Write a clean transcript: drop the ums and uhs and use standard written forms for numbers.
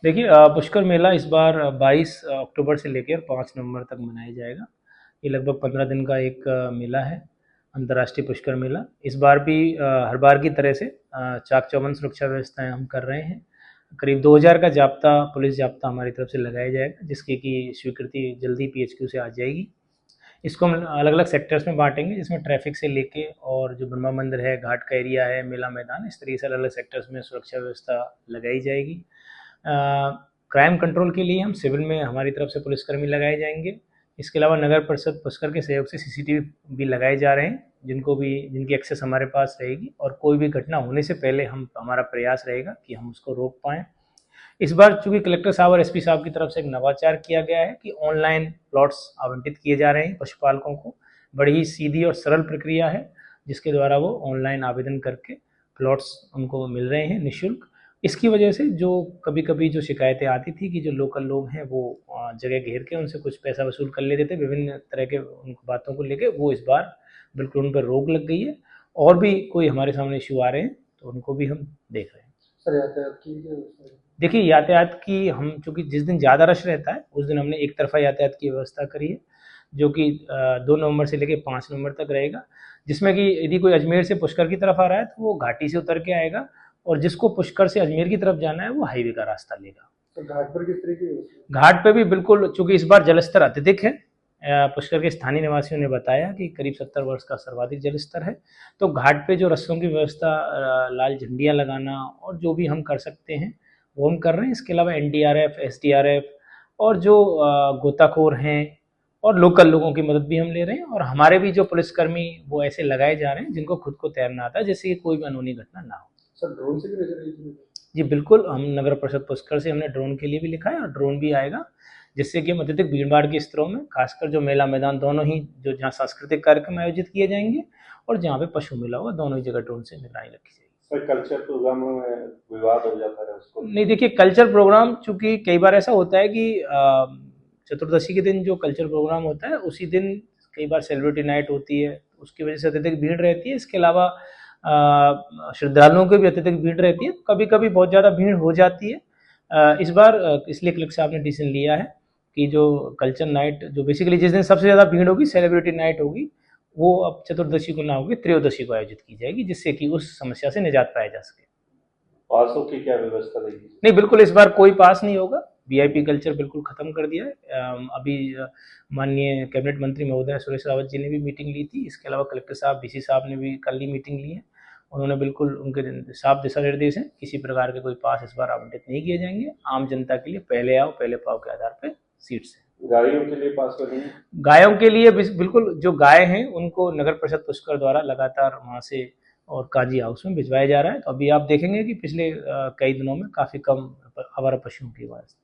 देखिए पुष्कर मेला इस बार 22 अक्टूबर से लेकर 5 नवंबर तक मनाया जाएगा। ये लगभग 15 दिन का एक मेला है, अंतर्राष्ट्रीय पुष्कर मेला। इस बार भी हर बार की तरह से चाक चौबंद सुरक्षा व्यवस्थाएं हम कर रहे हैं। करीब 2000 का जाप्ता, पुलिस जाप्ता हमारी तरफ से लगाया जाएगा, जिसकी की स्वीकृति जल्दी पीएचक्यू से आ जाएगी। इसको हम अलग अलग सेक्टर्स में बांटेंगे, जिसमें ट्रैफिक से लेके और जो ब्रह्मा मंदिर है, घाट का एरिया है, मेला मैदान, इस तरीके से अलग अलग सेक्टर्स में सुरक्षा व्यवस्था लगाई जाएगी। क्राइम कंट्रोल के लिए हम सिविल में हमारी तरफ से पुलिसकर्मी लगाए जाएंगे। इसके अलावा नगर परिषद पुष्कर के सहयोग से सीसीटीवी भी लगाए जा रहे हैं, जिनकी एक्सेस हमारे पास रहेगी, और कोई भी घटना होने से पहले हमारा प्रयास रहेगा कि हम उसको रोक पाएँ। इस बार चूंकि कलेक्टर साहब और एसपी साहब की तरफ से एक नवाचार किया गया है कि ऑनलाइन प्लॉट्स आवंटित किए जा रहे हैं पशुपालकों को। बड़ी ही सीधी और सरल प्रक्रिया है, जिसके द्वारा वो ऑनलाइन आवेदन करके प्लॉट्स उनको मिल रहे हैं निःशुल्क। इसकी वजह से जो कभी कभी जो शिकायतें आती थी कि जो लोकल लोग हैं वो जगह घेर के उनसे कुछ पैसा वसूल कर लेते थे विभिन्न तरह के उन बातों को लेके, वो इस बार बिल्कुल उन पर रोक लग गई है। और भी कोई हमारे सामने इशू आ रहे हैं तो उनको भी हम देख रहे हैं। सर यातायात की देखिए यातायात की हम चूँकि जिस दिन ज़्यादा रश रहता है उस दिन हमने एक तरफ़ा यातायात की व्यवस्था करी है, जो कि 2 नवंबर से लेकर 5 नवंबर तक रहेगा, जिसमें कि यदि कोई अजमेर से पुष्कर की तरफ आ रहा है तो वो घाटी से उतर के आएगा, और जिसको पुष्कर से अजमेर की तरफ जाना है वो हाईवे का रास्ता लेगा। तो घाट पर किस तरीके की घाट पे भी बिल्कुल, चूँकि इस बार जलस्तर अत्यधिक है, पुष्कर के स्थानीय निवासियों ने बताया कि करीब 70 वर्ष का सर्वाधिक जलस्तर है, तो घाट पे जो रस्सों की व्यवस्था, लाल झंडियाँ लगाना और जो भी हम कर सकते हैं वो हम कर रहे हैं। इसके अलावा एनडीआरएफ, एसडीआरएफ और जो गोताखोर हैं और लोकल लोगों की मदद भी हम ले रहे हैं, और हमारे भी जो पुलिसकर्मी वो ऐसे लगाए जा रहे हैं जिनको खुद को तैरना आता है, जिससे कि कोई भी अनहोनी घटना ना हो। सर ड्रोन से भी नजर आई थी? जी बिल्कुल, हम नगर परिषद पुष्कर से हमने ड्रोन के लिए भी लिखा है और ड्रोन भी आएगा, जिससे कि हम अत्यधिक भीड़-भाड़ के स्तरों में, खासकर जो मेला मैदान दोनों ही, जो जहाँ सांस्कृतिक कार्यक्रम आयोजित किए जाएंगे और जहाँ पे पशु मेला होगा, दोनों ही जगह ड्रोन से निगरानी रखी जाएगी। सर कल्चर प्रोग्राम में विवाद हो जाता है उसको नहीं, देखिए कल्चर प्रोग्राम, चूँकि कई बार ऐसा होता है कि चतुर्दशी के दिन जो कल्चर प्रोग्राम होता है उसी दिन कई बार सेलिब्रिटी नाइट होती है, उसकी वजह से अत्यधिक भीड़ रहती है। इसके अलावा श्रद्धालुओं की भी अत्यधिक भीड़ रहती है, कभी कभी बहुत ज़्यादा भीड़ हो जाती है। इस बार इसलिए कलेक्टर साहब ने डिसीजन लिया है कि जो कल्चर नाइट, जो बेसिकली जिस दिन सबसे ज़्यादा भीड़ होगी, सेलिब्रिटी नाइट होगी, वो अब चतुर्दशी को ना होगी, त्रयोदशी को आयोजित की जाएगी, जिससे कि उस समस्या से निजात पाया जा सके। पासों की क्या व्यवस्था रहेगी? नहीं, बिल्कुल इस बार कोई पास नहीं होगा, वीआईपी कल्चर बिल्कुल खत्म कर दिया है। अभी माननीय कैबिनेट मंत्री महोदय सुरेश रावत जी ने भी मीटिंग ली थी। इसके अलावा कलेक्टर साहब, डीसी साहब ने भी कल ही मीटिंग ली है। उन्होंने बिल्कुल, उनके साफ दिशा निर्देश हैं, किसी प्रकार के कोई पास इस बार आवंटित नहीं किए जाएंगे। आम जनता के लिए पहले आओ पहले पाओ के आधार पर सीट्स हैं। गाड़ियों के लिए पास बनेंगे? गायों के लिए बिल्कुल, जो गाय हैं उनको नगर परिषद पुष्कर द्वारा लगातार वहाँ से और काजी हाउस में भिजवाया जा रहा है। तो अभी आप देखेंगे कि पिछले कई दिनों में काफ़ी कम आवारा पशुओं की आवाज़